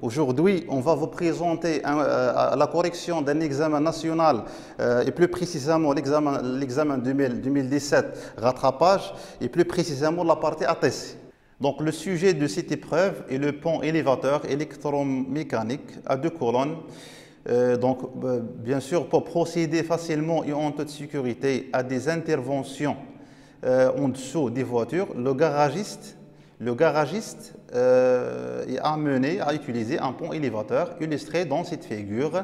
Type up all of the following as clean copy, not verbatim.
Aujourd'hui, on va vous présenter la correction d'un examen national et plus précisément l'examen 2017 rattrapage et plus précisément la partie ATC. Donc le sujet de cette épreuve est le pont élévateur électromécanique à 2 colonnes. Bien sûr, pour procéder facilement et en toute sécurité à des interventions en dessous des voitures, le garagiste est amené à utiliser un pont élévateur illustré dans cette figure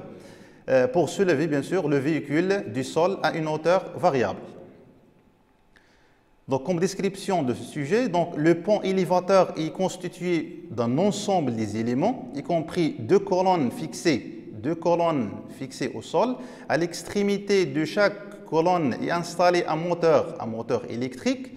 pour soulever bien sûr le véhicule du sol à une hauteur variable. Donc, comme description de ce sujet, donc, le pont élévateur est constitué d'un ensemble des éléments, y compris deux colonnes fixées au sol. À l'extrémité de chaque colonne est installé un moteur électrique,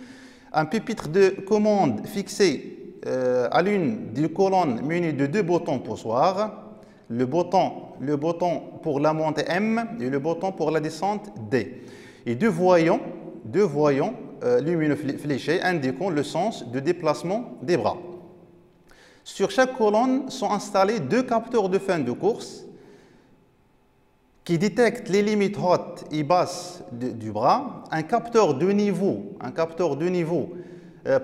un pupitre de commande fixé à l'une des colonnes muni de deux boutons poussoirs, le bouton pour la montée M et le bouton pour la descente D, et deux voyants lumineux fléchés indiquant le sens de déplacement des bras. Sur chaque colonne sont installés deux capteurs de fin de course qui détectent les limites hautes et basses du bras, un capteur de niveau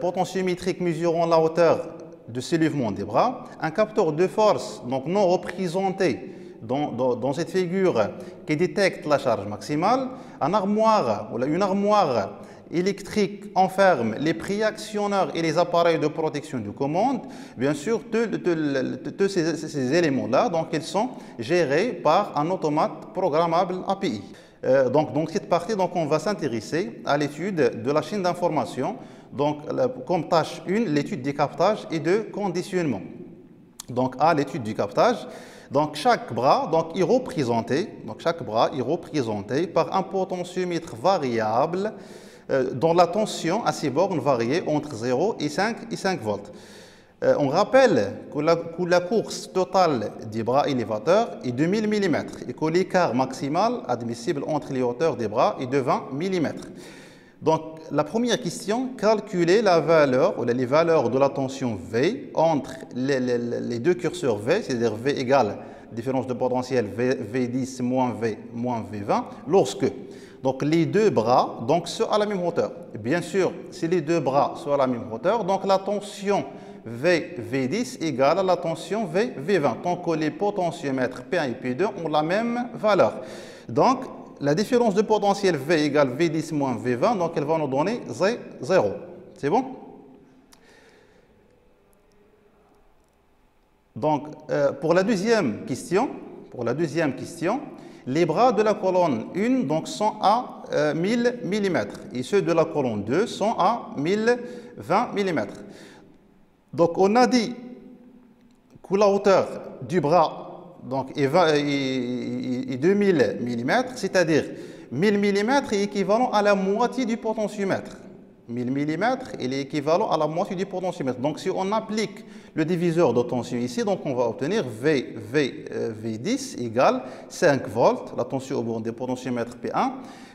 potentiométrique mesurant la hauteur de soulèvement des bras, un capteur de force donc non représenté dans cette figure qui détecte la charge maximale, une armoire électrique enferme les préactionneurs et les appareils de protection de commande. Bien sûr, tous ces éléments-là, donc ils sont gérés par un automate programmable API. Donc cette partie, donc on va s'intéresser à l'étude de la chaîne d'information. Donc comme tâche 1, l'étude du captage et de conditionnement. Donc à l'étude du captage. Donc chaque bras est représenté par un potentiomètre variable dont la tension à ces bornes variait entre 0 et 5 volts. On rappelle que la course totale des bras élévateurs est de 1000 mm et que l'écart maximal admissible entre les hauteurs des bras est de 20 mm. Donc la première question, calculer la valeur ou les valeurs de la tension V entre les deux curseurs V, c'est-à-dire V égale différence de potentiel V10 moins V moins V20, lorsque donc les deux bras sont à la même hauteur. Bien sûr, si les deux bras sont à la même hauteur, donc la tension V10 égale à la tension V20, tant que les potentiomètres P1 et P2 ont la même valeur. Donc, la différence de potentiel V égale V10 moins V20, donc elle va nous donner 0. C'est bon? Donc, pour la deuxième question, les bras de la colonne 1 donc, sont à 1000 mm et ceux de la colonne 2 sont à 1020 mm. Donc, on a dit que la hauteur du bras donc, est 2000 mm, c'est-à-dire 1000 mm est équivalent à la moitié du potentiomètre. 1000 mm est équivalent à la moitié du potentiomètre. Donc, si on applique le diviseur de tension ici, donc on va obtenir V10 égale 5 volts, la tension au bord des potentiomètres P1,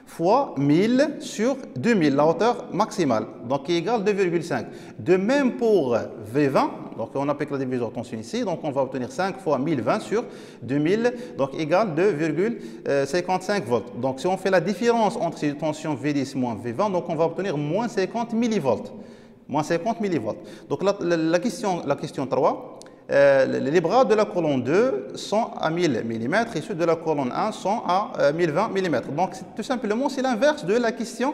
fois 1000 sur 2000, la hauteur maximale, donc qui est égale 2,5. De même pour V20, donc on applique le diviseur de tension ici, donc on va obtenir 5 fois 1020 sur 2000, donc égale 2,55 volts. Donc si on fait la différence entre ces tensions V10 moins V20, donc on va obtenir moins 50 millivolts. Moins 50 millivolts. Donc la question 3, les bras de la colonne 2 sont à 1000 mm et ceux de la colonne 1 sont à 1020 mm. Donc tout simplement, c'est l'inverse de la question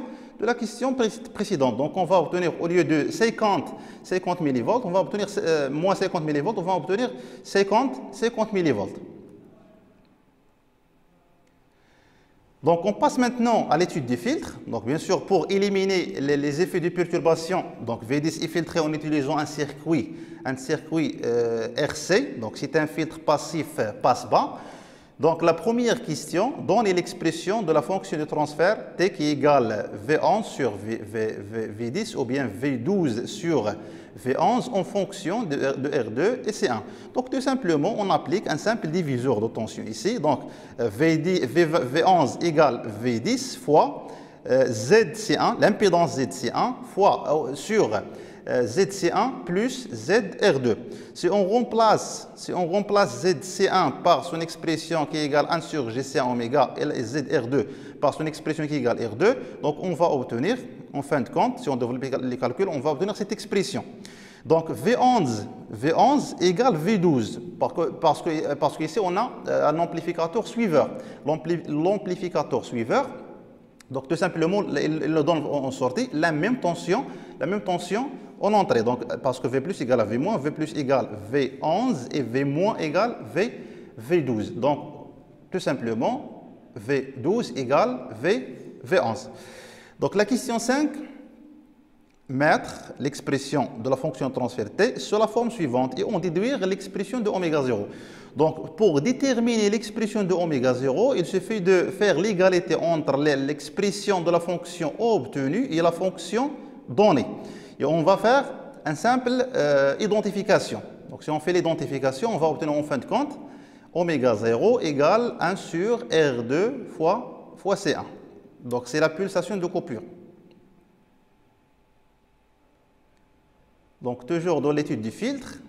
précédente. Donc on va obtenir au lieu de 50 millivolts, on va obtenir moins 50 millivolts, on va obtenir 50 millivolts. Donc on passe maintenant à l'étude des filtres. Donc bien sûr, pour éliminer les effets de perturbation, donc V10 est filtré en utilisant un circuit RC. Donc c'est un filtre passif passe-bas. Donc la première question donne l'expression de la fonction de transfert T qui égale V11 sur V10 ou bien V12 sur V11 en fonction de R2 et C1. Donc tout simplement, on applique un simple diviseur de tension ici. Donc V11 égale V10 fois ZC1, l'impédance ZC1 fois sur ZC1 plus ZR2. Si on remplace ZC1 par son expression qui est égale 1 sur GC1 oméga et ZR2 par son expression qui est égale R2, donc on va obtenir, en fin de compte, si on développe les calculs, on va obtenir cette expression. Donc V11 égale V12, parce qu'ici on a un amplificateur suiveur. L'amplificateur suiveur, donc tout simplement, il le donne en sortie la même tension en entrée. Donc, parce que V plus égale à V moins, V plus égale V11 et V moins égale V12. Donc, tout simplement, V12 égale V11. Donc, la question 5, mettre l'expression de la fonction transfert T sur la forme suivante et en déduire l'expression de oméga 0. Donc, pour déterminer l'expression de oméga 0, il suffit de faire l'égalité entre l'expression de la fonction obtenue et la fonction donnée. Et on va faire une simple identification. Donc, si on fait l'identification, on va obtenir en fin de compte oméga 0 égale 1 sur R2 fois C1. Donc, c'est la pulsation de coupure. Donc, toujours dans l'étude du filtre.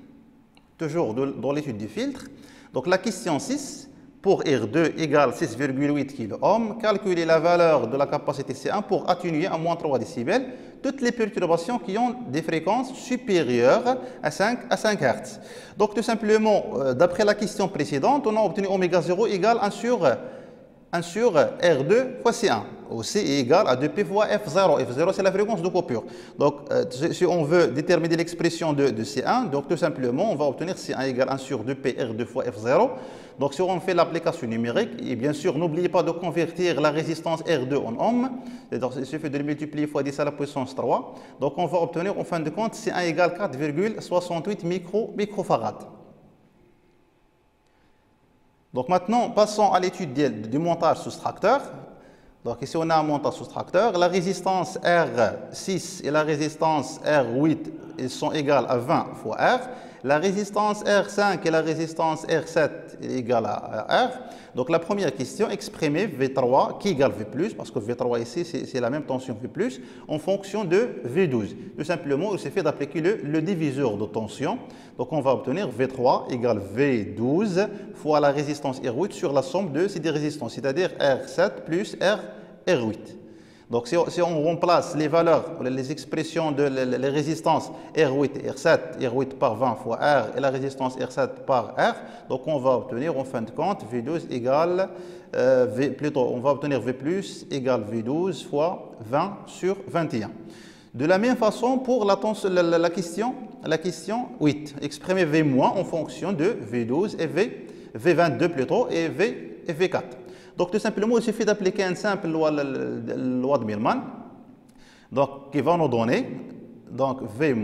Donc, la question 6, pour R2 égale 6,8 kΩ, calculer la valeur de la capacité C1 pour atténuer à moins 3 décibels toutes les perturbations qui ont des fréquences supérieures à 5 Hz. Donc, tout simplement, d'après la question précédente, on a obtenu oméga 0 égale 1 sur R2 fois C1. Où C est égal à 2P fois F0. F0, c'est la fréquence de coupure. Donc, si on veut déterminer l'expression de C1, donc tout simplement, on va obtenir C1 égale 1 sur 2P R2 fois F0. Donc, si on fait l'application numérique, et bien sûr, n'oubliez pas de convertir la résistance R2 en ohm. Donc, il suffit de le multiplier fois 10 à la puissance 3. Donc, on va obtenir, en fin de compte, C1 égale 4,68 microfarad. Donc, maintenant, passons à l'étude du montage soustracteur. Donc ici on a un montage soustracteur, la résistance R6 et la résistance R8 ils sont égales à 20 fois R, la résistance R5 et la résistance R7 est égale à R. Donc la première question, exprimer V3 qui égale V+, parce que V3 ici c'est la même tension V+, en fonction de V12. Tout simplement, il suffit d'appliquer le diviseur de tension. Donc on va obtenir V3 égale V12 fois la résistance R8 sur la somme de ces deux résistances, c'est-à-dire R7 plus R8. Donc si on remplace les valeurs, les expressions de les résistances R8 et R7, R8 par 20 fois R et la résistance R7 par R, donc on va obtenir en fin de compte V12 égale, on va obtenir V plus égale V12 fois 20 sur 21. De la même façon pour la question 8, exprimer V- en fonction de V12 et V22 plutôt et V4. Donc, tout simplement, il suffit d'appliquer une simple loi de Millman, donc, qui va nous donner donc, V-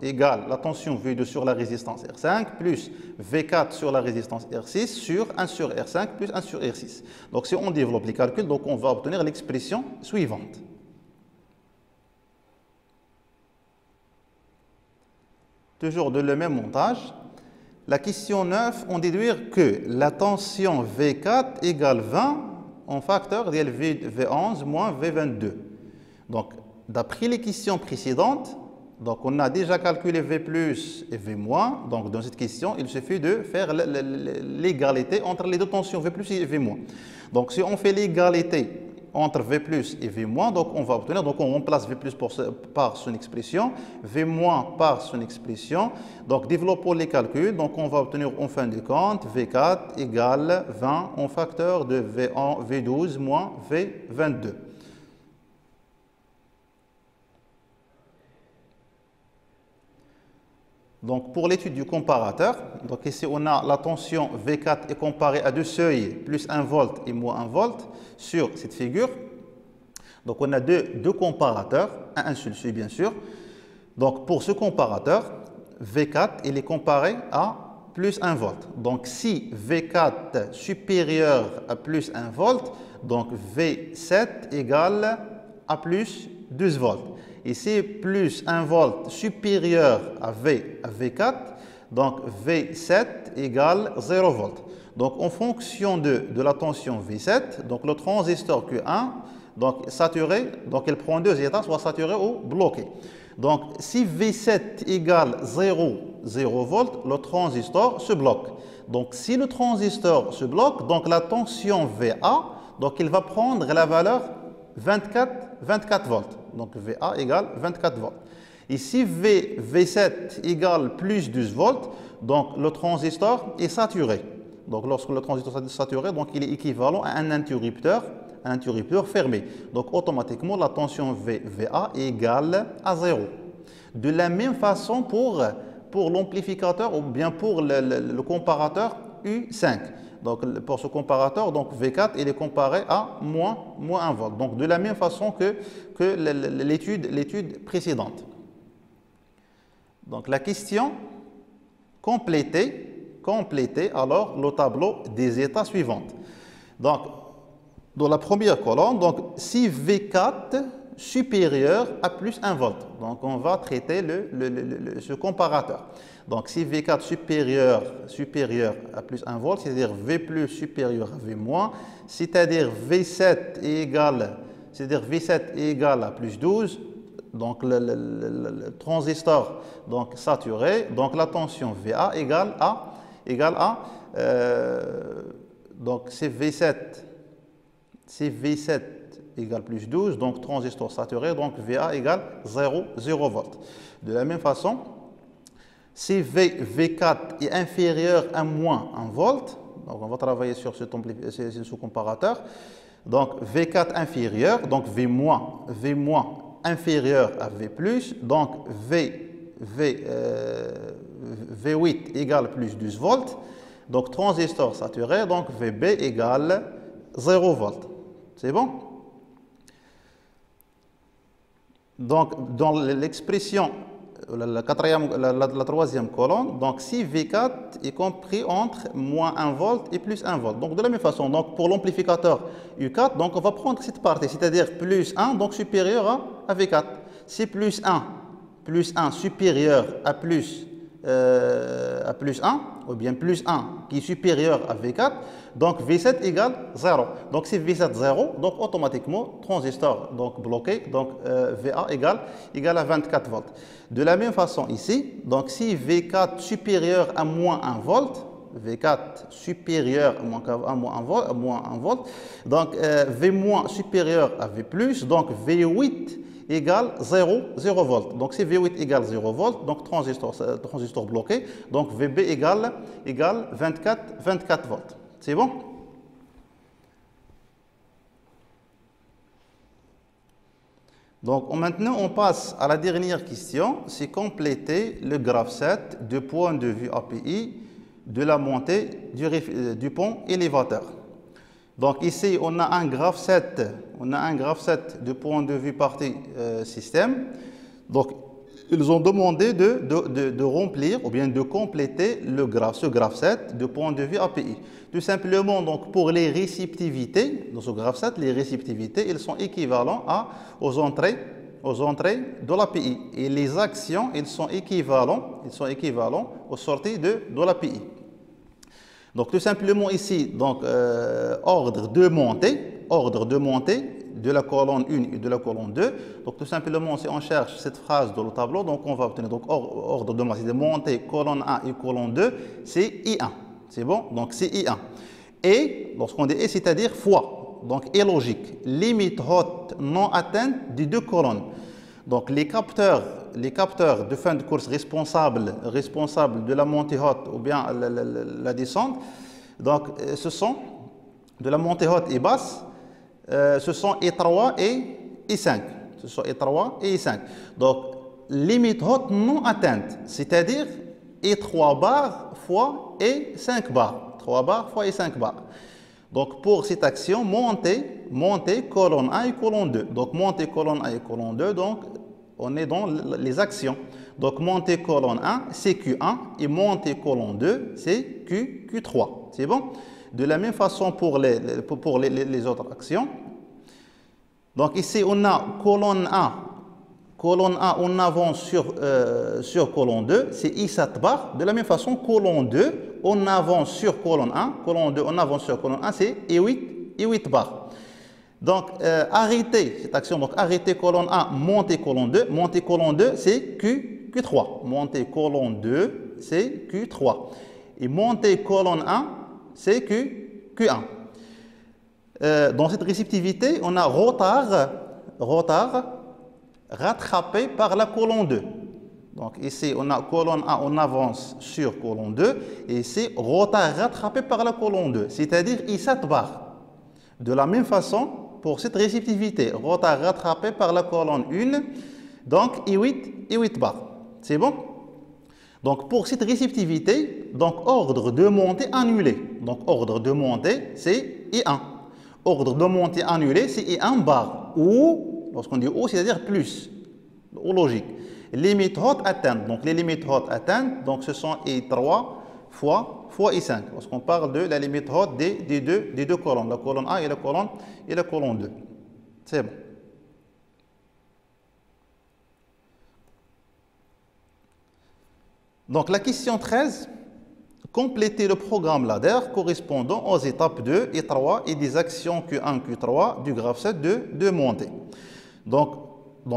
égale la tension V2 sur la résistance R5 plus V4 sur la résistance R6 sur 1 sur R5 plus 1 sur R6. Donc, si on développe les calculs, donc, on va obtenir l'expression suivante. Toujours de le même montage. La question 9, on déduit que la tension V4 égale 20 en facteur de V11 moins V22. Donc, d'après les questions précédentes, donc on a déjà calculé V plus et V moins. Donc, dans cette question, il suffit de faire l'égalité entre les deux tensions V plus et V moins. Donc, si on fait l'égalité entre V plus et V moins, donc on va obtenir, donc on remplace V plus par son expression, V moins par son expression. Donc développons les calculs, donc on va obtenir en fin de compte V4 égale 20 en facteur de V12 moins V22. Donc pour l'étude du comparateur, donc ici on a la tension V4 est comparée à deux seuils, plus 1 volt et moins 1 volt sur cette figure. Donc on a deux comparateurs, un seul seuil bien sûr. Donc pour ce comparateur, V4 il est comparé à plus 1 volt. Donc si V4 supérieur à plus 1 volt, donc V7 égale à plus 12 volts. Ici, plus 1 volt supérieur à V4, donc V7 égale 0 volt. Donc, en fonction de la tension V7, donc le transistor Q1 donc saturé, donc elle prend deux états, soit saturé ou bloqué. Donc si V7 égale 0, 0 volts, le transistor se bloque. Donc si le transistor se bloque, donc la tension VA, donc il va prendre la valeur 24 volts. Donc VA égale 24 volts. Ici, V7 égale plus 12 volts, donc le transistor est saturé. Donc lorsque le transistor est saturé, donc il est équivalent à un interrupteur fermé. Donc automatiquement, la tension VA est égale à 0. De la même façon pour l'amplificateur ou bien pour le comparateur U5. Donc pour ce comparateur, donc V4, il est comparé à moins 1 volt. Donc de la même façon que l'étude précédente. Donc la question, complétez alors le tableau des états suivants. Donc dans la première colonne, donc si V4 supérieur à plus 1 volt, donc on va traiter ce comparateur. Donc si V4 supérieur à plus 1 volt, c'est-à-dire V plus supérieur à V moins, c'est-à-dire V7 égale à plus 12, donc le transistor donc saturé, donc la tension VA égale à donc c'est V7 égale plus 12, donc transistor saturé, donc VA égale 0 volts. De la même façon, si V4 est inférieur à moins 1 volt, donc on va travailler sur ce comparateur, donc V4 inférieur, donc V- inférieur à V+, donc V8 égale plus 12 volts, donc transistor saturé, donc VB égale 0 volts. C'est bon? Donc, dans l'expression, la troisième colonne, donc si V4 est compris entre moins 1 volt et plus 1 volt. Donc, de la même façon, donc, pour l'amplificateur U4, donc, on va prendre cette partie, c'est-à-dire plus 1, donc supérieur à V4. Si plus 1 supérieur à plus 1, ou bien plus 1 qui est supérieur à V4, donc V7 égale 0. Donc si V7 0, donc automatiquement transistor donc bloqué, donc VA égale à 24 volts. De la même façon ici, donc si V4 supérieur à moins 1 volt, V4 supérieur à moins 1 volt, donc V moins supérieur à V+, donc V8 égale 0 volt. Donc si V8 égale 0 volt, donc transistor bloqué, donc VB égale 24 volts. C'est bon? Donc maintenant on passe à la dernière question, c'est compléter le graphe 7 du point de vue API de la montée du pont élévateur. Donc ici, on a un graphe 7 de point de vue partie système. Donc, ils ont demandé de remplir ou bien de compléter ce graphe 7 de point de vue API. Tout simplement, donc, pour les réceptivités, dans ce graphe 7, les réceptivités, ils sont équivalents aux entrées de l'API. Et les actions, ils sont équivalents aux sorties de l'API. Donc tout simplement ici, donc ordre de montée de la colonne 1 et de la colonne 2. Donc tout simplement, si on cherche cette phrase dans le tableau, donc on va obtenir donc ordre de montée colonne 1 et colonne 2, c'est I1. C'est bon? Donc c'est I1. Et lorsqu'on dit et, c'est-à-dire fois. Donc est logique. Limite haute non atteinte des deux colonnes. Donc les capteurs de fin de course responsables de la montée haute ou bien la descente, donc ce sont de la montée haute et basse, ce sont E3 et E5. Ce sont E3 et E5. Donc limite haute non atteinte, c'est-à-dire E3 bar fois E5 bar. 3 bars fois E5 bar. Donc pour cette action, montée colonne 1 et colonne 2. Donc montée colonne 1 et colonne 2, donc on est dans les actions. Donc montée colonne 1, c'est Q1 et montée colonne 2, c'est Q3. C'est bon? De la même façon pour les autres actions. Donc ici, on a colonne 1. Colonne 1, on avance sur colonne 2, c'est I7 bar. De la même façon, colonne 2, on avance sur colonne 1. Colonne 2, on avance sur colonne 1, c'est I8 bar. Donc, arrêter cette action, donc arrêter colonne 1, monter colonne 2. Monter colonne 2, c'est Q3. Monter colonne 2, c'est Q3. Et monter colonne 1, c'est Q1. Dans cette réceptivité, on a retard rattrapé par la colonne 2. Donc ici, on a colonne 1, on avance sur colonne 2. Et ici, retard rattrapé par la colonne 2. C'est-à-dire I7 bar. De la même façon, pour cette réceptivité, retard rattrapé par la colonne 1. Donc I8 bar. C'est bon? Donc pour cette réceptivité, donc ordre de montée annulé. Donc ordre de montée, c'est I1. Ordre de montée annulé, c'est I1 bar. Ou, lorsqu'on dit ou, c'est-à-dire plus. Ou logique. Limite haute atteinte. Donc les limites hautes atteintes, donc ce sont I3 fois I5. Lorsqu'on parle de la limite haute des deux colonnes, la colonne 1 et la colonne 2. C'est bon. Donc la question 13, compléter le programme ladder correspondant aux étapes 2 et 3 et des actions Q1, Q3 du graphe 7 de montée. Donc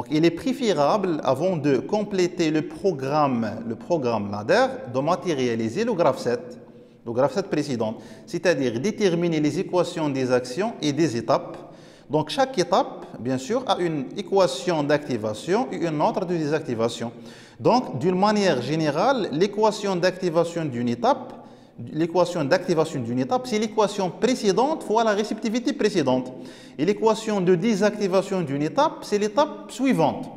il est préférable, avant de compléter le programme ladder, de matérialiser le graphe 7 précédent, c'est-à-dire déterminer les équations des actions et des étapes. Donc chaque étape, bien sûr, a une équation d'activation et une autre de désactivation. Donc, d'une manière générale, l'équation d'activation d'une étape, c'est l'équation précédente fois la réceptivité précédente. Et l'équation de désactivation d'une étape, c'est l'étape suivante.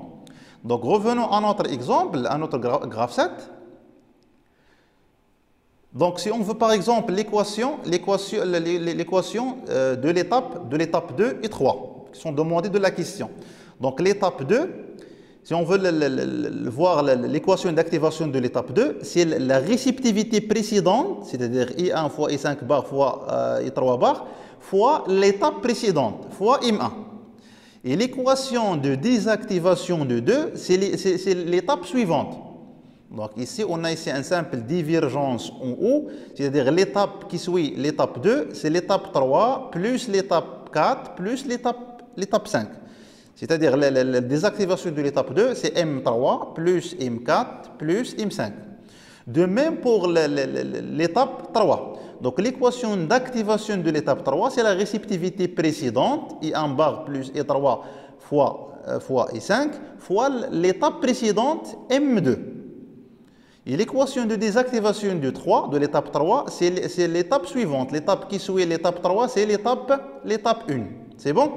Donc, revenons à notre exemple, à notre graphe 7. Donc, si on veut par exemple l'équation de l'étape 2 et 3, qui sont demandées de la question. Donc, l'étape 2, si on veut voir l'équation d'activation de l'étape 2, c'est la réceptivité précédente, c'est-à-dire I1 fois I5 bar fois I3 bar, fois l'étape précédente, fois M1. Et l'équation de désactivation de 2, c'est l'étape suivante. Donc ici, on a ici un simple divergence en haut, c'est-à-dire l'étape qui suit l'étape 2, c'est l'étape 3 plus l'étape 4 plus l'étape 5. C'est-à-dire la désactivation de l'étape 2, c'est M3 plus M4 plus M5. De même pour l'étape 3. Donc l'équation d'activation de l'étape 3, c'est la réceptivité précédente, I1 bar plus I3 fois I5, fois l'étape précédente, M2. Et l'équation de désactivation de l'étape 3, c'est l'étape suivante. L'étape qui suit l'étape 3, c'est l'étape 1. C'est bon?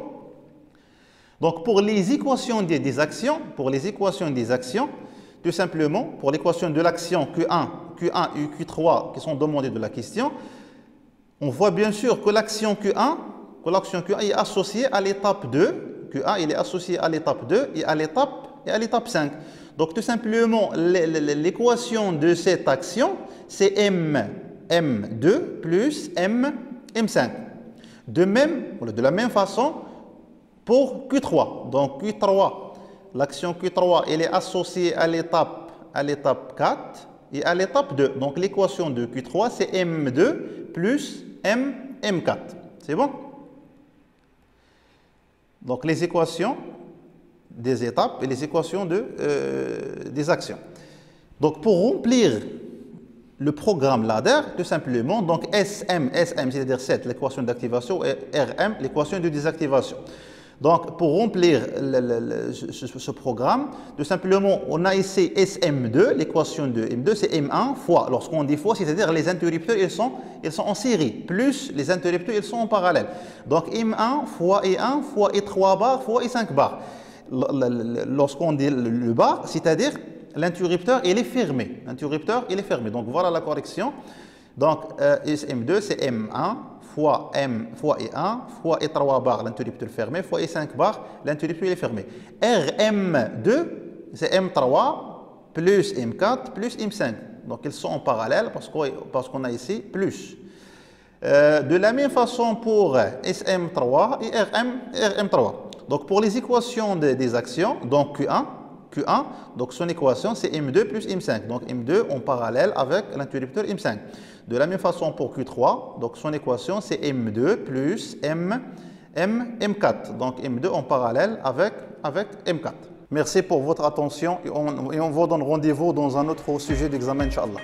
Donc pour les équations des actions, tout simplement, pour l'équation de l'action Q1 et Q3 qui sont demandées de la question, on voit bien sûr que l'action Q1 est associée à l'étape 2. Q1 il est associé à l'étape 2 et à l'étape 5. Donc tout simplement, l'équation de cette action, c'est M2 plus M5. De la même façon, pour Q3. Donc Q3, l'action Q3, elle est associée à l'étape 4 et à l'étape 2. Donc l'équation de Q3, c'est M2 plus M4. C'est bon? Donc les équations des étapes et les équations des actions. Donc pour remplir le programme ladder, tout simplement, donc SM c'est-à-dire 7, l'équation d'activation, et RM, l'équation de désactivation. Donc, pour remplir ce programme, tout simplement, on a ici SM2, l'équation de M2, c'est M1 fois. Lorsqu'on dit fois, c'est-à-dire les interrupteurs, ils sont en série, plus les interrupteurs, ils sont en parallèle. Donc, M1 fois E1 fois E3 bar fois E5 bar. Lorsqu'on dit le bar, c'est-à-dire l'interrupteur, il est fermé. Donc, voilà la correction. Donc, SM2, c'est M1 fois E1 fois E3 bar, l'interrupteur fermé, fois E5 bar, l'interrupteur est fermé. RM2, c'est M3 plus M4 plus M5. Donc, ils sont en parallèle parce qu'on a ici plus. De la même façon pour SM3 et RM3. Donc, pour les équations des actions, donc Q1, donc son équation, c'est M2 plus M5. Donc, M2 en parallèle avec l'interrupteur M5. De la même façon pour Q3, donc son équation, c'est M2 plus M4. Donc M2 en parallèle avec M4. Merci pour votre attention et on vous donne rendez-vous dans un autre sujet d'examen, Inch'Allah.